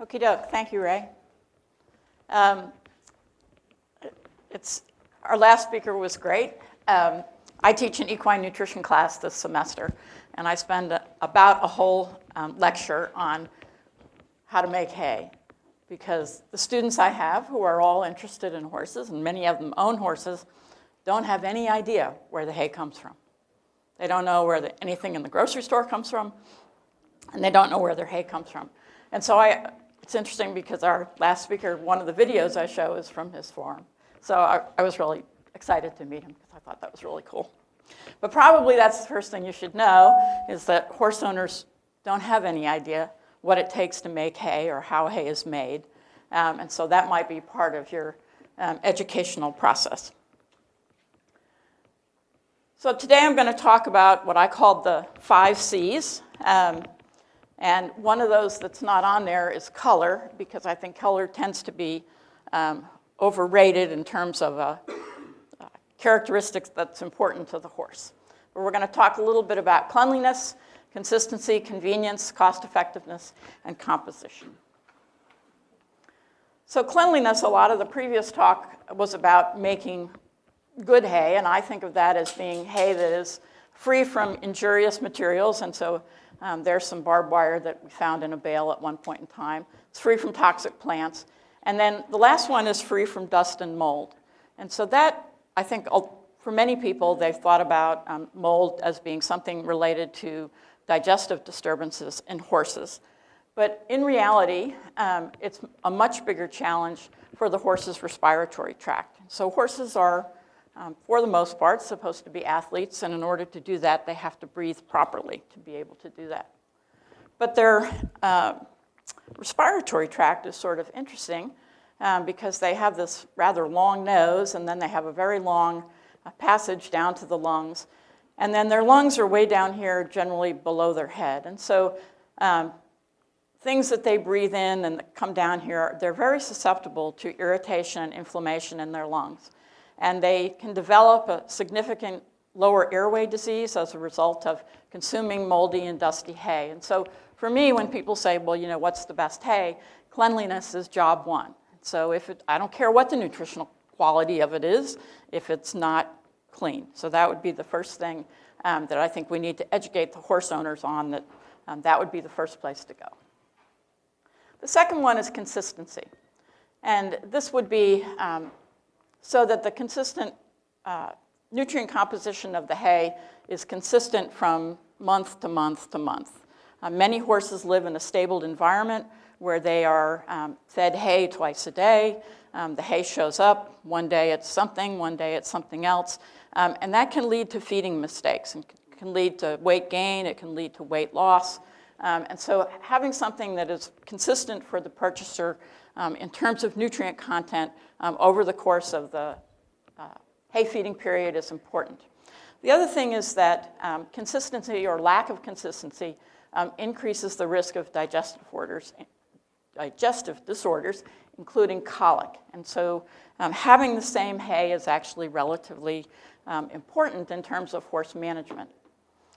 Okie doke. Thank you, Ray. Our last speaker was great. I teach an equine nutrition class this semester, and I spend about a whole lecture on how to make hay, because the students I have, who are all interested in horses, and many of them own horses, don't have any idea where the hay comes from. They don't know where anything in the grocery store comes from, and they don't know where their hay comes from. And so it's interesting because our last speaker, one of the videos I show is from his farm. So I was really excited to meet him because I thought that was really cool. But probably that's the first thing you should know, is that horse owners don't have any idea what it takes to make hay or how hay is made. And so that might be part of your educational process. So today I'm going to talk about what I called the 5 C's. And one of those that's not on there is color, because I think color tends to be overrated in terms of characteristics that's important to the horse. But we're going to talk a little bit about cleanliness, consistency, convenience, cost effectiveness, and composition. So cleanliness, a lot of the previous talk was about making good hay, and I think of that as being hay that is free from injurious materials, and so there's some barbed wire that we found in a bale at one point in time. It's free from toxic plants. And then the last one is free from dust and mold. And so that, I think, for many people, they've thought about mold as being something related to digestive disturbances in horses. But in reality, it's a much bigger challenge for the horse's respiratory tract. So horses are, for the most part, supposed to be athletes, and in order to do that, they have to breathe properly to be able to do that. But their respiratory tract is sort of interesting because they have this rather long nose, and then they have a very long passage down to the lungs. And then their lungs are way down here, generally below their head. And so things that they breathe in and that come down here, they're very susceptible to irritation and inflammation in their lungs. And they can develop a significant lower airway disease as a result of consuming moldy and dusty hay. And so for me, when people say, well, you know, what's the best hay? Cleanliness is job one. So I don't care what the nutritional quality of it is, if it's not clean. So that would be the first thing that I think we need to educate the horse owners on, that that would be the first place to go. The second one is consistency. And this would be so that the consistent nutrient composition of the hay is consistent from month to month to month. Many horses live in a stable environment where they are fed hay twice a day. The hay shows up. One day it's something, one day it's something else. And that can lead to feeding mistakes, and can lead to weight gain, it can lead to weight loss. And so having something that is consistent for the purchaser in terms of nutrient content over the course of the hay feeding period is important. The other thing is that consistency or lack of consistency increases the risk of digestive disorders, including colic. And so having the same hay is actually relatively important in terms of horse management.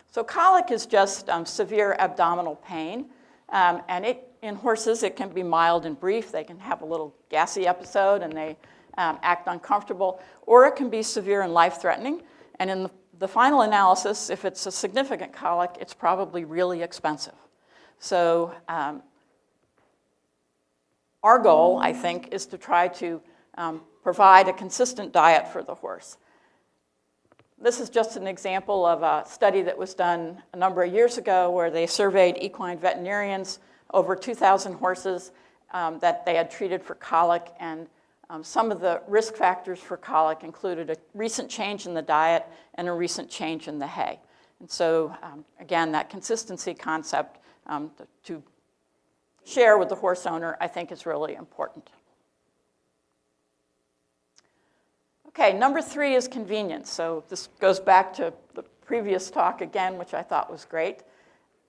So colic is just severe abdominal pain, and in horses it can be mild and brief. They can have a little gassy episode and they act uncomfortable, or it can be severe and life-threatening. And in the final analysis, if it's a significant colic, it's probably really expensive. So our goal, I think, is to try to provide a consistent diet for the horse. This is just an example of a study that was done a number of years ago where they surveyed equine veterinarians, over 2,000 horses that they had treated for colic, and some of the risk factors for colic included a recent change in the diet and a recent change in the hay. And so, again, that consistency concept to share with the horse owner, I think, is really important. Okay, number 3 is convenience. So this goes back to the previous talk again, which I thought was great.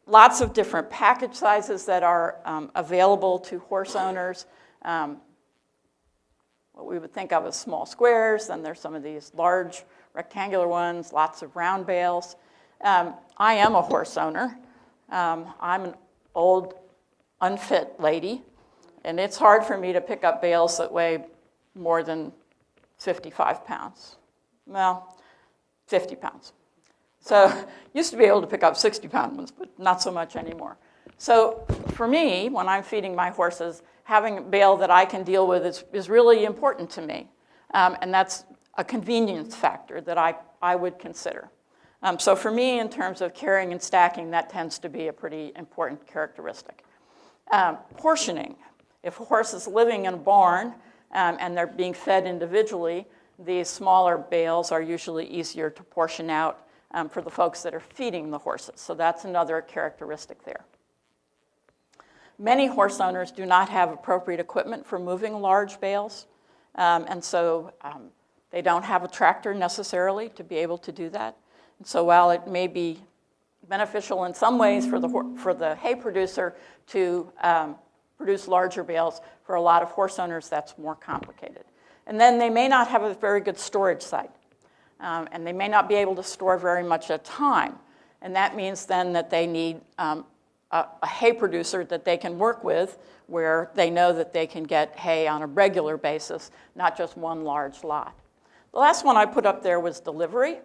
Lots of different package sizes that are available to horse owners. What we would think of as small squares, then there's some of these large rectangular ones, lots of round bales. I am a horse owner. I'm an old, unfit lady. And it's hard for me to pick up bales that weigh more than 55 pounds. Well, 50 pounds. So used to be able to pick up 60-pound ones, but not so much anymore. So for me, when I'm feeding my horses, having a bale that I can deal with is really important to me. And that's a convenience factor that I would consider. So for me, in terms of carrying and stacking, that tends to be a pretty important characteristic. Portioning. If a horse is living in a barn and they're being fed individually, these smaller bales are usually easier to portion out for the folks that are feeding the horses. So that's another characteristic there. Many horse owners do not have appropriate equipment for moving large bales, and so they don't have a tractor necessarily to be able to do that. And so while it may be beneficial in some ways for the hay producer to produce larger bales, for a lot of horse owners that's more complicated. And then they may not have a very good storage site, and they may not be able to store very much at a time. And that means then that they need a hay producer that they can work with where they know that they can get hay on a regular basis, not just one large lot. The last one I put up there was delivery.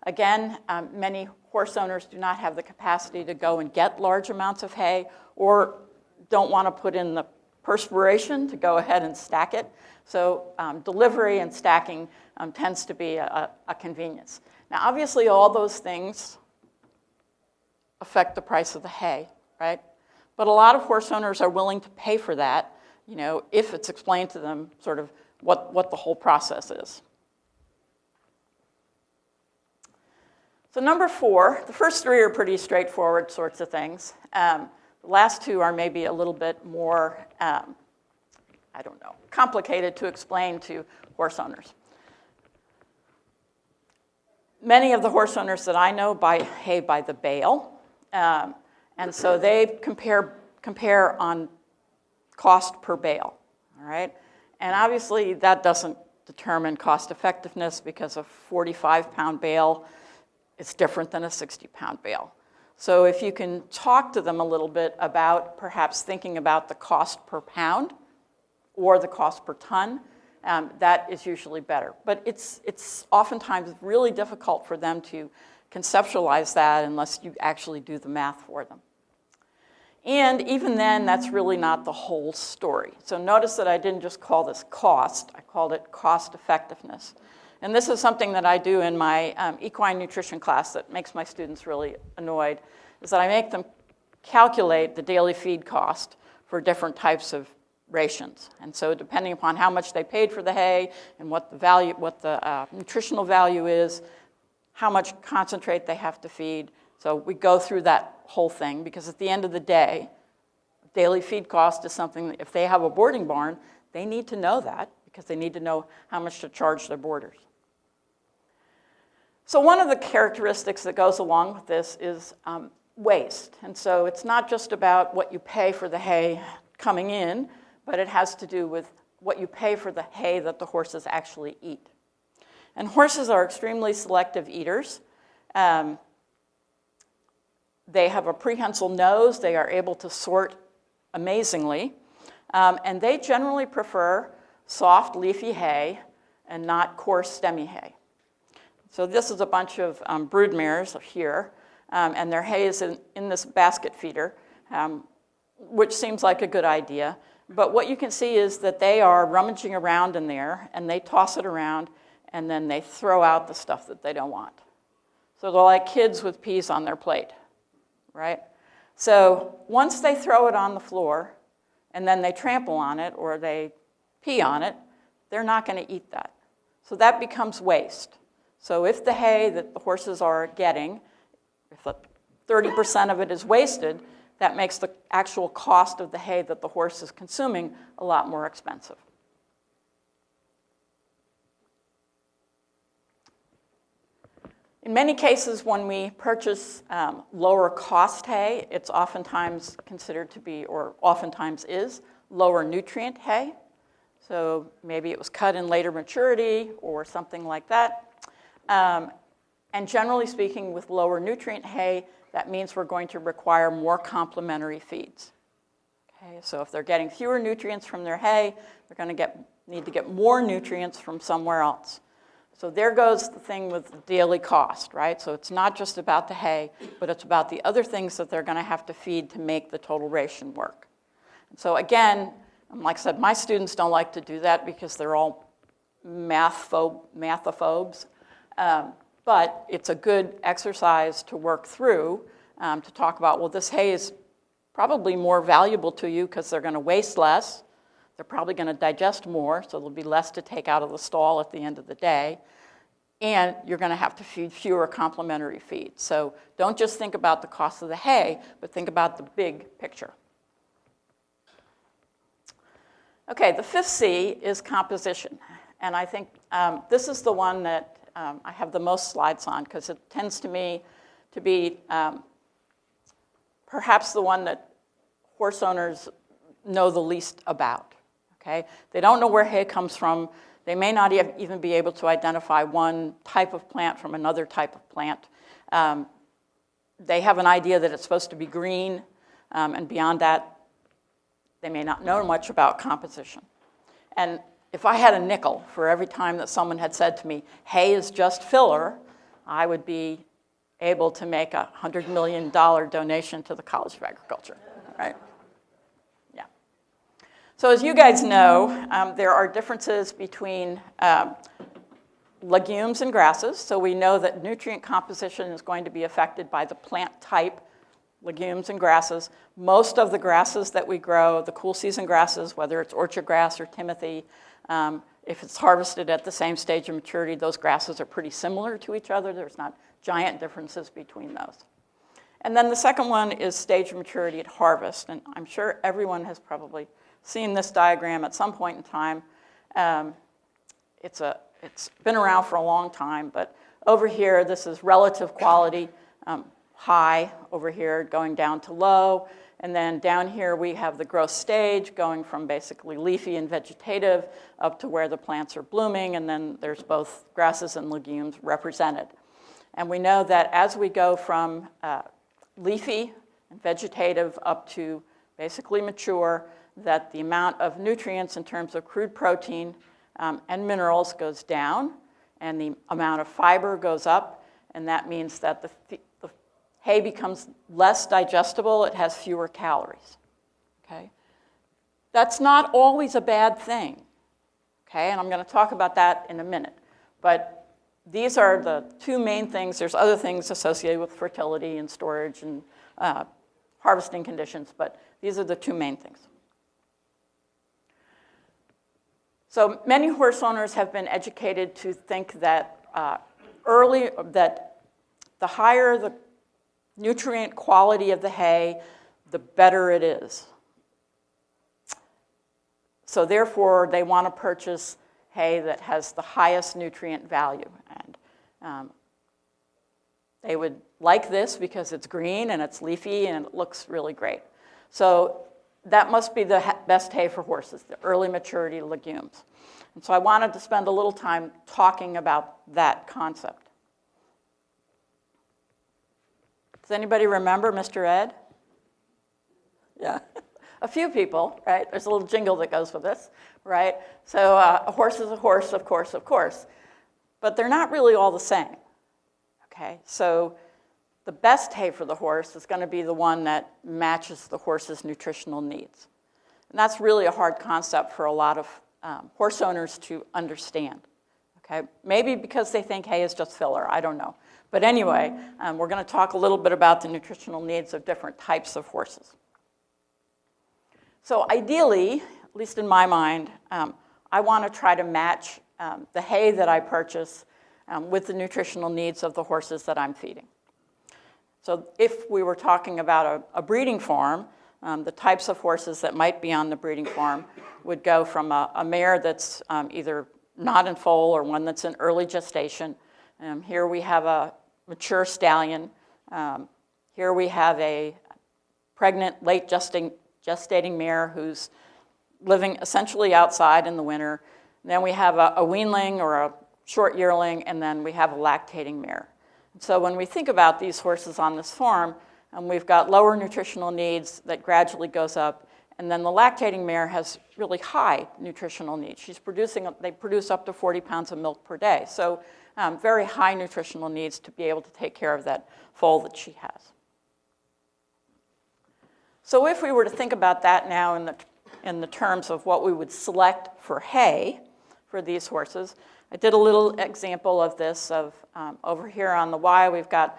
Again, many horse owners do not have the capacity to go and get large amounts of hay or don't want to put in the perspiration to go ahead and stack it. So delivery and stacking tends to be a convenience. Now, obviously, all those things affect the price of the hay, right? But a lot of horse owners are willing to pay for that, you know, if it's explained to them sort of what the whole process is. So number 4, the first 3 are pretty straightforward sorts of things. The last 2 are maybe a little bit more, complicated to explain to horse owners. Many of the horse owners that I know buy hay by the bale, and so they compare on cost per bale, all right? And obviously that doesn't determine cost effectiveness because a 45-pound bale is different than a 60-pound bale. So if you can talk to them a little bit about perhaps thinking about the cost per pound or the cost per ton, that is usually better. But it's oftentimes really difficult for them to conceptualize that unless you actually do the math for them. And even then, that's really not the whole story. So notice that I didn't just call this cost, I called it cost effectiveness. And this is something that I do in my equine nutrition class that makes my students really annoyed, is that I make them calculate the daily feed cost for different types of rations. And so depending upon how much they paid for the hay and what the nutritional value is, how much concentrate they have to feed. So we go through that whole thing because at the end of the day, daily feed cost is something that if they have a boarding barn, they need to know that because they need to know how much to charge their boarders. So one of the characteristics that goes along with this is waste. And so it's not just about what you pay for the hay coming in, but it has to do with what you pay for the hay that the horses actually eat. And horses are extremely selective eaters. They have a prehensile nose. They are able to sort amazingly. And they generally prefer soft, leafy hay and not coarse, stemmy hay. So this is a bunch of broodmares here, and their hay is in this basket feeder, which seems like a good idea. But what you can see is that they are rummaging around in there, and they toss it around, and then they throw out the stuff that they don't want. So they're like kids with peas on their plate, right? So once they throw it on the floor, and then they trample on it or they pee on it, they're not going to eat that. So that becomes waste. So if the hay that the horses are getting, if 30% of it is wasted, that makes the actual cost of the hay that the horse is consuming a lot more expensive. In many cases, when we purchase lower cost hay, it's oftentimes considered to be, or oftentimes is, lower nutrient hay. So maybe it was cut in later maturity or something like that. And generally speaking, with lower nutrient hay, that means we're going to require more complementary feeds. Okay, so if they're getting fewer nutrients from their hay, they're going to need to get more nutrients from somewhere else. So there goes the thing with the daily cost, right? So it's not just about the hay, but it's about the other things that they're going to have to feed to make the total ration work. And so again, like I said, my students don't like to do that because they're all mathophobes. But it's a good exercise to work through to talk about, well, this hay is probably more valuable to you because they're going to waste less. They're probably going to digest more, so there'll be less to take out of the stall at the end of the day. And you're going to have to feed fewer complementary feeds. So don't just think about the cost of the hay, but think about the big picture. Okay, the fifth C is composition. And I think this is the one that I have the most slides on because it tends to me to be perhaps the one that horse owners know the least about. Okay? They don't know where hay comes from. They may not even be able to identify one type of plant from another type of plant. They have an idea that it's supposed to be green, and beyond that, they may not know much about composition. And if I had a nickel for every time that someone had said to me, hay is just filler, I would be able to make a $100 million donation to the College of Agriculture, right? Yeah. So as you guys know, there are differences between legumes and grasses. So we know that nutrient composition is going to be affected by the plant type, legumes and grasses. Most of the grasses that we grow, the cool season grasses, whether it's orchard grass or timothy, if it's harvested at the same stage of maturity, those grasses are pretty similar to each other. There's not giant differences between those. And then the second one is stage of maturity at harvest. And I'm sure everyone has probably seen this diagram at some point in time. It's been around for a long time, but over here, this is relative quality, high over here going down to low. And then down here, we have the growth stage going from basically leafy and vegetative up to where the plants are blooming. And then there's both grasses and legumes represented. And we know that as we go from leafy and vegetative up to basically mature, that the amount of nutrients in terms of crude protein and minerals goes down, and the amount of fiber goes up. And that means that the hay becomes less digestible, it has fewer calories, okay? That's not always a bad thing, okay? And I'm going to talk about that in a minute. But these are the two main things. There's other things associated with fertility and storage and harvesting conditions, but these are the two main things. So many horse owners have been educated to think that that the higher the nutrient quality of the hay, the better it is. So therefore, they want to purchase hay that has the highest nutrient value. And they would like this because it's green and it's leafy and it looks really great. So that must be the best hay for horses, the early maturity legumes. And so I wanted to spend a little time talking about that concept. Does anybody remember Mr. Ed? Yeah, a few people, right? There's a little jingle that goes with this, right? So a horse is a horse, of course, but they're not really all the same, okay? So the best hay for the horse is going to be the one that matches the horse's nutritional needs. And that's really a hard concept for a lot of horse owners to understand, okay? Maybe because they think hay is just filler, I don't know. But anyway, we're going to talk a little bit about the nutritional needs of different types of horses. So ideally, at least in my mind, I want to try to match the hay that I purchase with the nutritional needs of the horses that I'm feeding. So if we were talking about a breeding farm, the types of horses that might be on the breeding farm would go from a mare that's either not in foal or one that's in early gestation. Here we have a mature stallion. Here we have a pregnant, late gestating mare who's living essentially outside in the winter. And then we have a weanling or a short yearling, and then we have a lactating mare. And so when we think about these horses on this farm, we've got lower nutritional needs that gradually goes up, And then the lactating mare has really high nutritional needs. They produce up to 40 pounds of milk per day. So very high nutritional needs to be able to take care of that foal that she has. So if we were to think about that now in the terms of what we would select for hay for these horses, I did a little example of this over here on the Y. We've got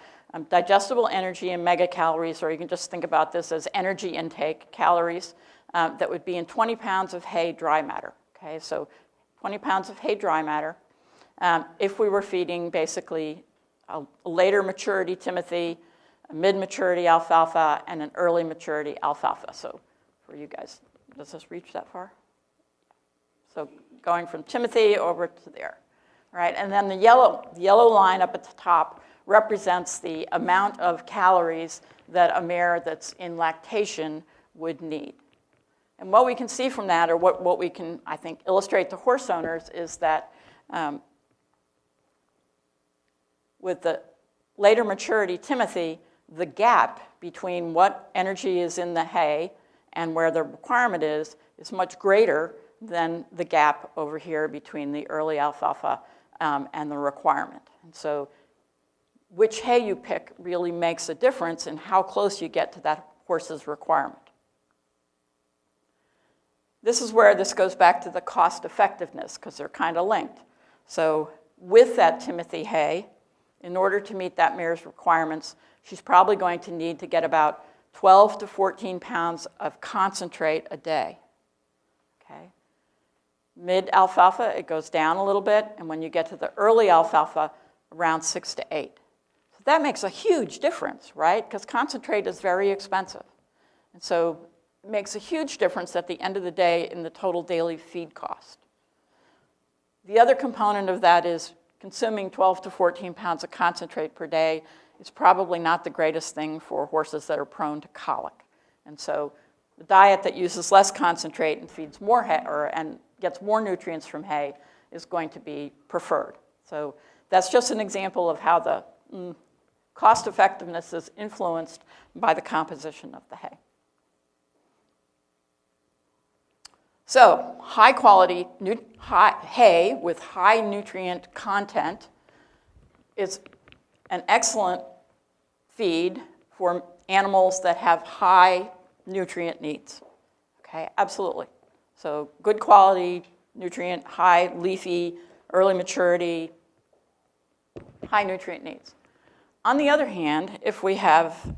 digestible energy and megacalories, or you can just think about this as energy intake calories that would be in 20 pounds of hay dry matter. Okay, so 20 pounds of hay dry matter. If we were feeding basically a later maturity Timothy, a mid-maturity alfalfa, and an early maturity alfalfa. So for you guys, does this reach that far? So going from Timothy over to there, right? And then the yellow line up at the top represents the amount of calories that a mare that's in lactation would need. And what we can see from that, or what we can, I think, illustrate to horse owners is that with the later maturity Timothy, the gap between what energy is in the hay and where the requirement is much greater than the gap over here between the early alfalfa and the requirement. And so which hay you pick really makes a difference in how close you get to that horse's requirement. This is where this goes back to the cost effectiveness, because they're kind of linked. So with that Timothy hay, in order to meet that mare's requirements, she's probably going to need to get about 12 to 14 pounds of concentrate a day. Okay. Mid-alfalfa, it goes down a little bit, and when you get to the early alfalfa, around 6 to 8. So that makes a huge difference, right? Because concentrate is very expensive. And so it makes a huge difference at the end of the day in the total daily feed cost. The other component of that is consuming 12 to 14 pounds of concentrate per day is probably not the greatest thing for horses that are prone to colic. And so the diet that uses less concentrate and feeds more hay, and gets more nutrients from hay is going to be preferred. So that's just an example of how the cost effectiveness is influenced by the composition of the hay. So high quality hay with high nutrient content is an excellent feed for animals that have high nutrient needs. Okay, absolutely. So good quality, nutrient, high leafy, early maturity, high nutrient needs. On the other hand, if we have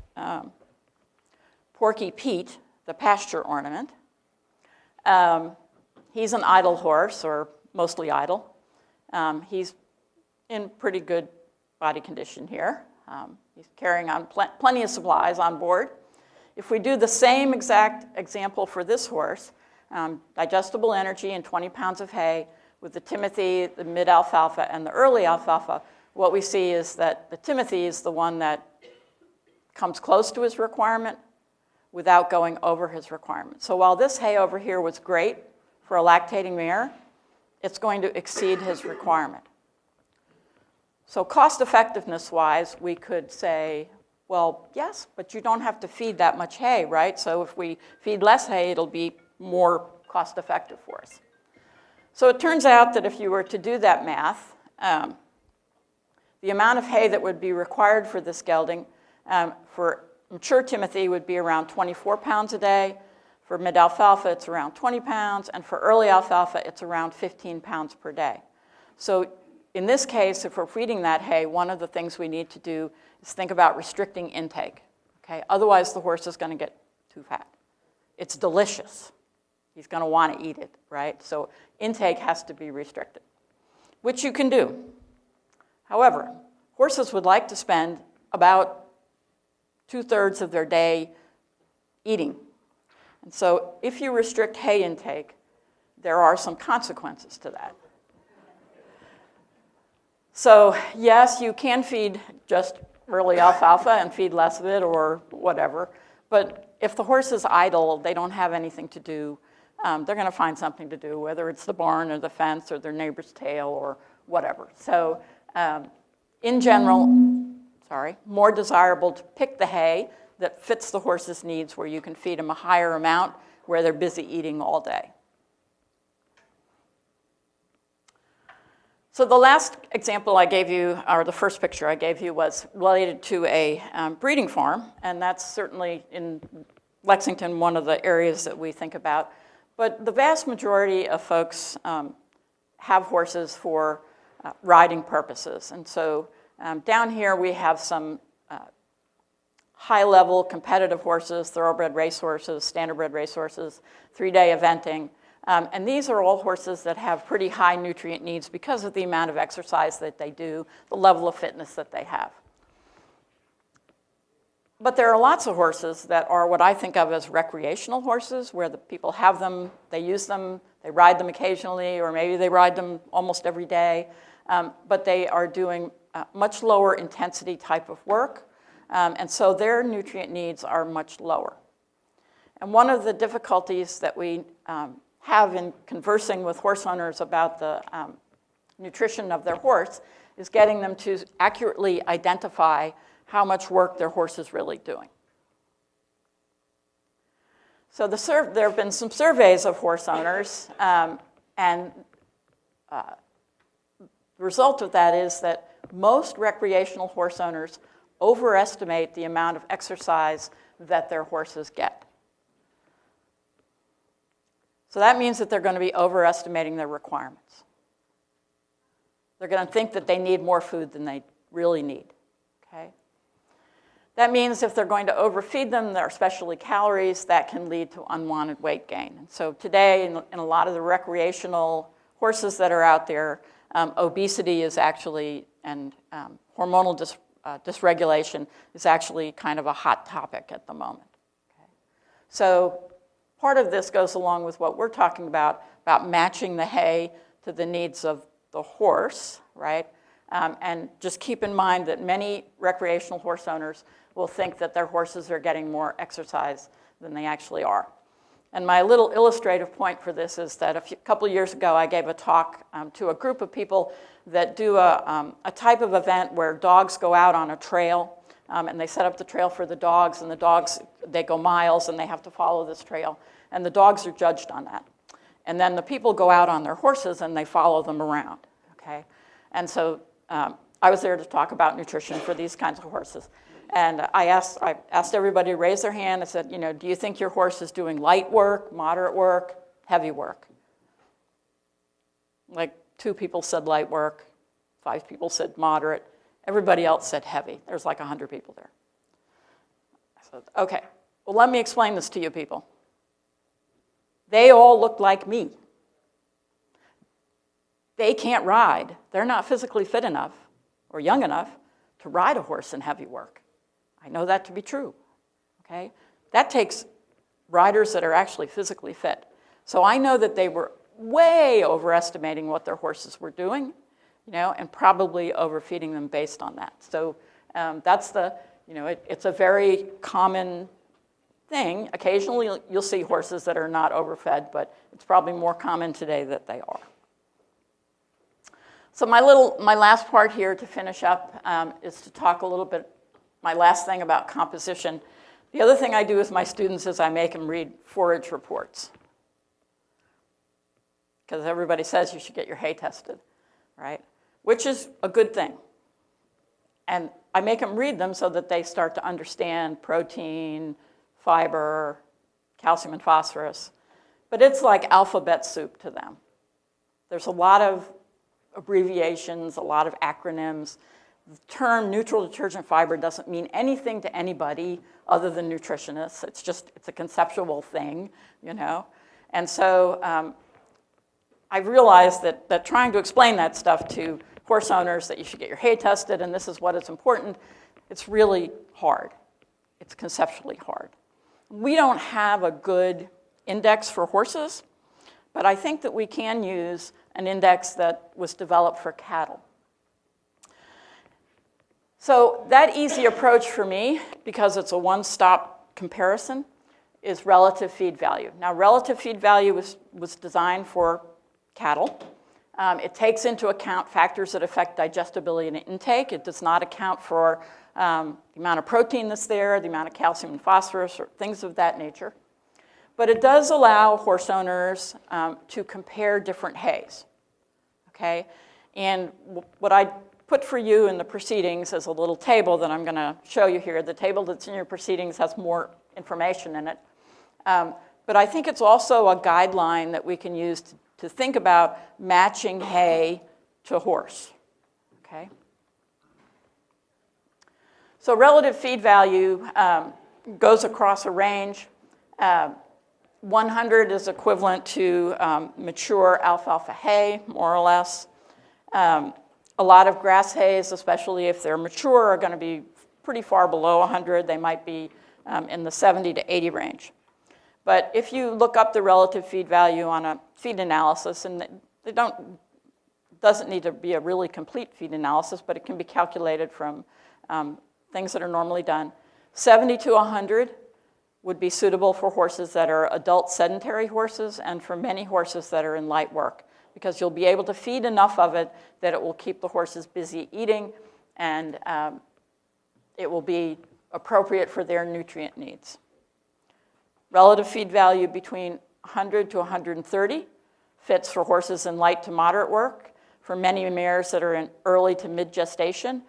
Porky Pete, the pasture ornament, he's an idle horse, or mostly idle. He's in pretty good body condition here. He's carrying on plenty of supplies on board. If we do the same exact example for this horse, digestible energy and 20 pounds of hay with the Timothy, the mid-alfalfa, and the early alfalfa, what we see is that the Timothy is the one that comes close to his requirement without going over his requirement. So while this hay over here was great for a lactating mare, it's going to exceed his requirement. So cost effectiveness-wise, we could say, well, yes, but you don't have to feed that much hay, right? So if we feed less hay, it'll be more cost effective for us. So it turns out that if you were to do that math, the amount of hay that would be required for this gelding for mature Timothy would be around 24 pounds a day. For mid-alfalfa, it's around 20 pounds. And for early alfalfa, it's around 15 pounds per day. So in this case, if we're feeding that hay, one of the things we need to do is think about restricting intake. Okay? Otherwise, the horse is going to get too fat. It's delicious. He's going to want to eat it, right? So intake has to be restricted, which you can do. However, horses would like to spend about 2/3 of their day eating. And so if you restrict hay intake, there are some consequences to that. So yes, you can feed just early alfalfa and feed less of it or whatever, but if the horse is idle, they don't have anything to do, they're going to find something to do, whether it's the barn or the fence or their neighbor's tail or whatever. So in general, more desirable to pick the hay that fits the horse's needs, where you can feed him a higher amount where they're busy eating all day. So the last example I gave you, or the first picture I gave you, was related to a breeding farm, and that's certainly in Lexington one of the areas that we think about. But the vast majority of folks have horses for riding purposes. And so down here we have some high-level competitive horses, thoroughbred racehorses, standardbred racehorses, 3-day eventing. And these are all horses that have pretty high nutrient needs because of the amount of exercise that they do, the level of fitness that they have. But there are lots of horses that are what I think of as recreational horses, where the people have them, they use them, they ride them occasionally, or maybe they ride them almost every day. But they are doing much lower intensity type of work, and so their nutrient needs are much lower. And one of the difficulties that we have in conversing with horse owners about the nutrition of their horse is getting them to accurately identify how much work their horse is really doing. So there have been some surveys of horse owners, and the result of that is that most recreational horse owners overestimate the amount of exercise that their horses get. So that means that they're going to be overestimating their requirements. They're going to think that they need more food than they really need, okay? That means if they're going to overfeed them, especially calories, that can lead to unwanted weight gain. And so today, in a lot of the recreational horses that are out there, obesity is actually, and hormonal dysregulation is actually kind of a hot topic at the moment. Okay? So part of this goes along with what we're talking about matching the hay to the needs of the horse, right? And just keep in mind that many recreational horse owners will think that their horses are getting more exercise than they actually are. And my little illustrative point for this is that a couple of years ago, I gave a talk to a group of people that do a type of event where dogs go out on a trail, and they set up the trail for the dogs, and the dogs, they go miles, and they have to follow this trail, and the dogs are judged on that. And then the people go out on their horses, and they follow them around, okay? And so I was there to talk about nutrition for these kinds of horses. And I asked everybody to raise their hand. I said, do you think your horse is doing light work, moderate work, heavy work? Like 2 people said light work, 5 people said moderate. Everybody else said heavy. There's like 100 people there. I said, okay, well, let me explain this to you people. They all look like me. They can't ride. They're not physically fit enough or young enough to ride a horse in heavy work. I know that to be true, okay? That takes riders that are actually physically fit. So I know that they were way overestimating what their horses were doing, and probably overfeeding them based on that. So that's it's a very common thing. Occasionally you'll see horses that are not overfed, but it's probably more common today that they are. So my last part here to finish up is to talk a little bit, my last thing about composition. The other thing I do with my students is I make them read forage reports. Because everybody says you should get your hay tested, right? Which is a good thing. And I make them read them so that they start to understand protein, fiber, calcium and phosphorus. But it's like alphabet soup to them. There's a lot of abbreviations, a lot of acronyms. The term neutral detergent fiber doesn't mean anything to anybody other than nutritionists. It's a conceptual thing, And so I realized that trying to explain that stuff to horse owners, that you should get your hay tested and this is what is important, it's really hard. It's conceptually hard. We don't have a good index for horses, but I think that we can use an index that was developed for cattle. So that easy approach for me, because it's a one-stop comparison, is relative feed value. Now, relative feed value was designed for cattle. It takes into account factors that affect digestibility and intake. It does not account for the amount of protein that's there, the amount of calcium and phosphorus, or things of that nature. But it does allow horse owners to compare different hays, okay? And what I put for you in the proceedings is a little table that I'm going to show you here. The table that's in your proceedings has more information in it. But I think it's also a guideline that we can use to think about matching hay to horse, okay? So relative feed value goes across a range. 100 is equivalent to mature alfalfa hay, more or less. A lot of grass hays, especially if they're mature, are going to be pretty far below 100. They might be in the 70 to 80 range. But if you look up the relative feed value on a feed analysis, and it doesn't need to be a really complete feed analysis, but it can be calculated from things that are normally done, 70 to 100 would be suitable for horses that are adult sedentary horses and for many horses that are in light work, because you'll be able to feed enough of it that it will keep the horses busy eating, and it will be appropriate for their nutrient needs. Relative feed value between 100 to 130 fits for horses in light to moderate work, for many mares that are in early to mid gestation,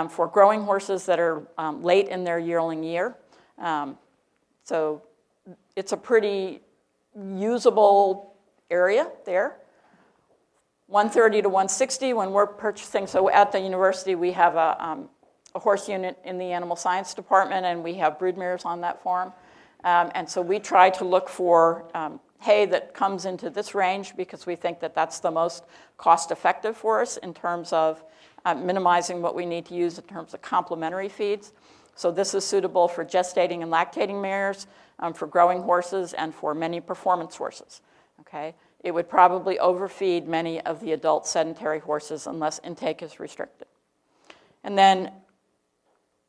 for growing horses that are late in their yearling year. So it's a pretty usable area there. 130 to 160 when we're purchasing. So at the university, we have a horse unit in the animal science department, and we have broodmares on that farm. And so we try to look for hay that comes into this range because we think that that's the most cost-effective for us in terms of minimizing what we need to use in terms of complementary feeds. So this is suitable for gestating and lactating mares, for growing horses, and for many performance horses, okay? It would probably overfeed many of the adult sedentary horses unless intake is restricted. And then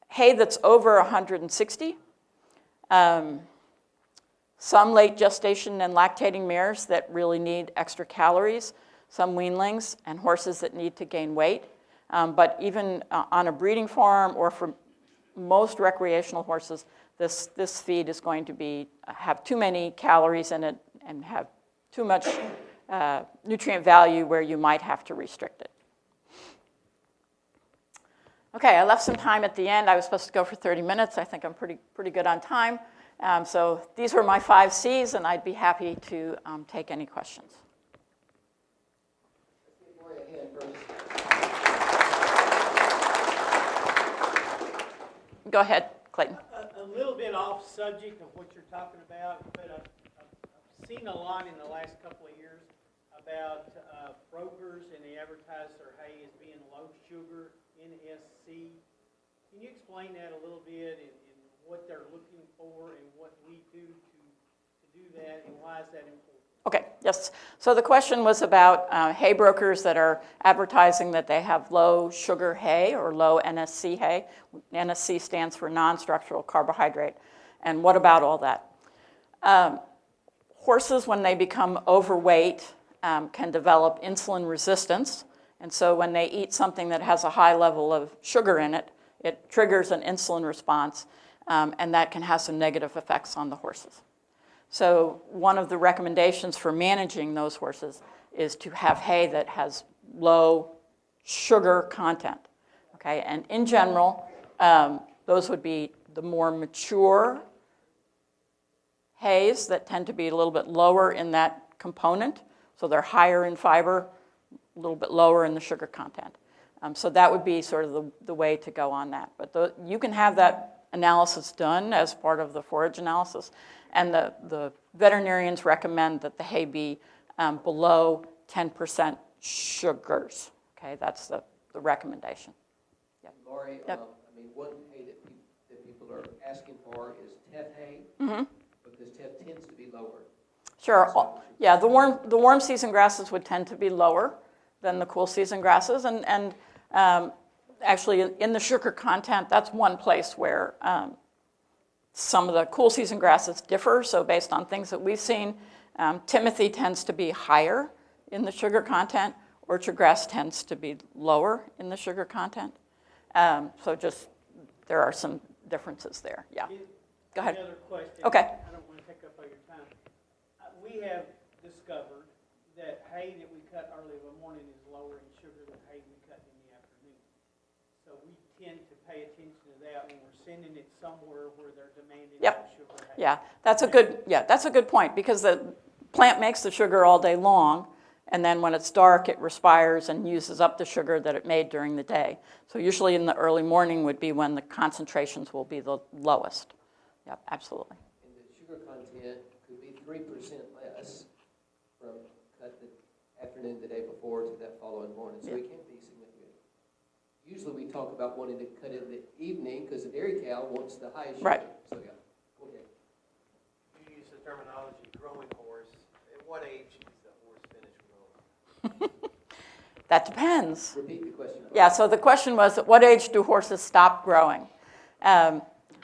hay that's over 160, some late gestation and lactating mares that really need extra calories, some weanlings, and horses that need to gain weight. But even on a breeding farm or for most recreational horses, this feed is going to have too many calories in it and have too much nutrient value where you might have to restrict it. Okay, I left some time at the end. I was supposed to go for 30 minutes. I think I'm pretty good on time. So these were my 5 C's, and I'd be happy to take any questions. Go ahead, Clayton. A little bit off subject of what you're talking about, but I've seen a lot in the last couple of years about brokers, and they advertise their hay as being low sugar, NSC. Can you explain that a little bit and what they're looking for and what we do to do that, and why is that important? Okay, yes. So the question was about hay brokers that are advertising that they have low sugar hay or low NSC hay. NSC stands for non-structural carbohydrate. And what about all that? Horses, when they become overweight, can develop insulin resistance. And so when they eat something that has a high level of sugar in it, it triggers an insulin response, and that can have some negative effects on the horses. So one of the recommendations for managing those horses is to have hay that has low sugar content, okay? And in general, those would be the more mature hays that tend to be a little bit lower in that component. So they're higher in fiber, a little bit lower in the sugar content. So that would be sort of the way to go on that. But you can have that analysis done as part of the forage analysis. And the veterinarians recommend that the hay be below 10% sugars. Okay, that's the recommendation. Yep. Laurie, yep. I mean, one hay that people are asking for is teff hay, because teff tends to be lower. Sure. Yeah, the warm season grasses would tend to be lower than the cool season grasses, and actually in the sugar content, that's one place where some of the cool season grasses differ. So based on things that we've seen, Timothy tends to be higher in the sugar content. Orchard grass tends to be lower in the sugar content. So just there are some differences there. Yeah. Go ahead. Another question. Okay. I don't want to take up all your time. we have discovered that hay that we cut early in the morning is lower in sugar than hay we cut in the afternoon. So we tend to pay attention to that when we're sending it somewhere where they're demanding Yep. sugar hay. Yeah, that's a good point, because the plant makes the sugar all day long, and then when it's dark, it respires and uses up the sugar that it made during the day. So usually in the early morning would be when the concentrations will be the lowest. Yep, absolutely. And the sugar content could be 3% less from cut the afternoon the day before to that following morning, so it can be significant. Usually we talk about wanting to cut in the evening because the dairy cow wants the highest sugar. Right. So yeah, okay. You use the terminology growing horse. At what age does the horse finish growing? That depends. Repeat the question. Yeah, so the question was, at what age do horses stop growing?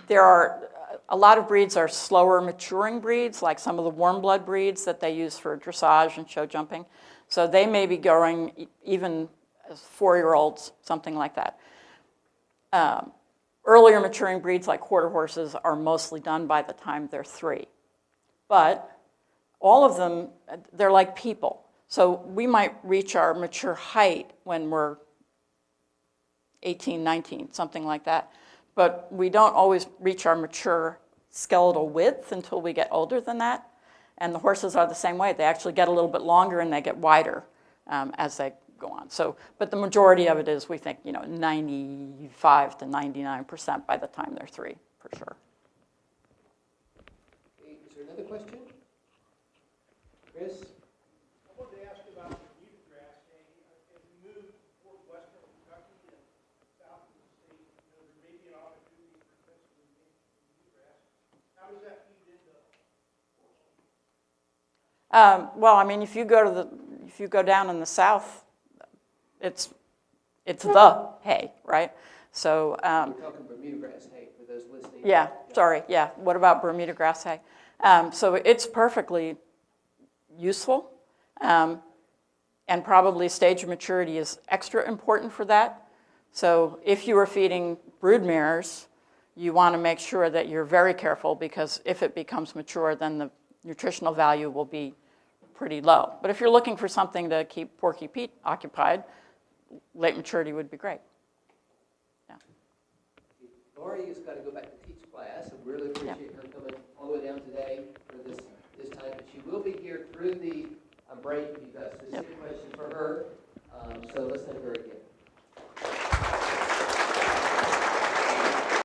There are, a lot of breeds are slower maturing breeds, like some of the warm blood breeds that they use for dressage and show jumping. So they may be growing even as 4-year-olds, something like that. Earlier maturing breeds like quarter horses are mostly done by the time they're 3. But all of them, they're like people. So we might reach our mature height when we're 18, 19, something like that. But we don't always reach our mature skeletal width until we get older than that. And the horses are the same way. They actually get a little bit longer and they get wider as they go on. So, but the majority of it is, we think, 95 to 99% by the time they're 3, for sure. Okay, is there another question? Chris? I wanted to ask you about Bermuda grass. As we move toward western Kentucky and south of the state, there may be an opportunity for potentially Bermuda grass. How does that feed into Well, I mean, if you go down in the south, it's the hay, right? So We're talking Bermuda grass hay for those listening. yeah, sorry, yeah. What about Bermuda grass hay? So it's perfectly useful, and probably stage of maturity is extra important for that. So if you are feeding brood mares, you want to make sure that you're very careful, because if it becomes mature, then the nutritional value will be pretty low. But if you're looking for something to keep Porky Pete occupied, late maturity would be great. Yeah. Laurie has got to go back